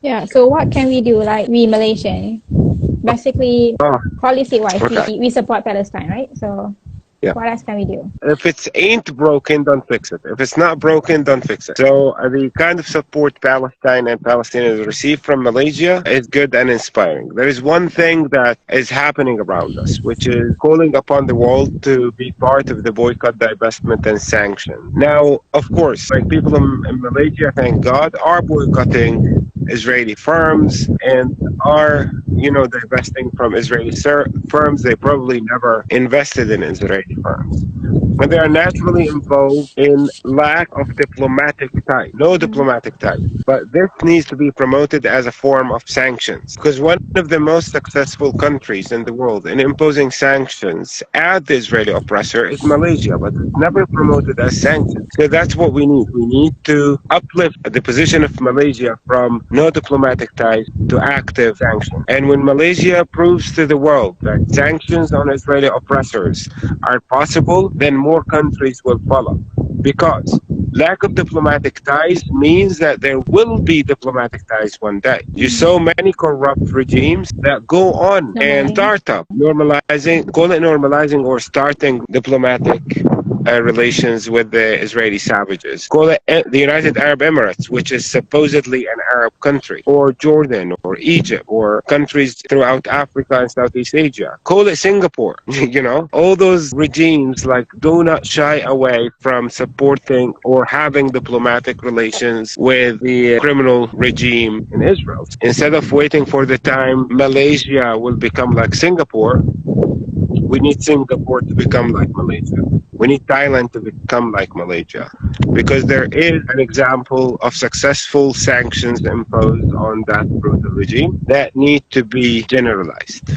Yeah, so what can we do, like we Malaysian? Basically, Oh, policy-wise, okay. we support Palestine, right? So Yeah. what else can we do? If it ain't broken, don't fix it. If it's not broken, don't fix it. So the kind of support Palestine and Palestinians receive from Malaysia is good and inspiring. There is one thing that is happening around us, which is calling upon the world to be part of the boycott, divestment, and sanction. Now, of course, like people in Malaysia, thank God, are boycotting Israeli firms and are, divesting from Israeli firms. They probably never invested in Israeli firms. And they are naturally involved in lack of diplomatic ties, no diplomatic ties. But this needs to be promoted as a form of sanctions, because one of the most successful countries in the world in imposing sanctions at the Israeli oppressor is Malaysia, but it's never promoted as sanctions. So that's what we need. We need to uplift the position of Malaysia from no diplomatic ties to active sanctions. And when Malaysia proves to the world that sanctions on Israeli oppressors are possible, then more countries will follow. Because lack of diplomatic ties means that there will be diplomatic ties one day. You saw many corrupt regimes that go on and Normalizing. start up, normalizing or starting diplomatic relations with the Israeli savages. Call it the United Arab Emirates, which is supposedly an Arab country, or Jordan, or Egypt, or countries throughout Africa and Southeast Asia. Call it Singapore. All those regimes do not shy away from supporting or having diplomatic relations with the criminal regime in Israel. Instead of waiting for the time Malaysia will become like Singapore, we need Singapore to become like Malaysia. We need Thailand to become like Malaysia, because there is an example of successful sanctions imposed on that brutal regime that need to be generalized.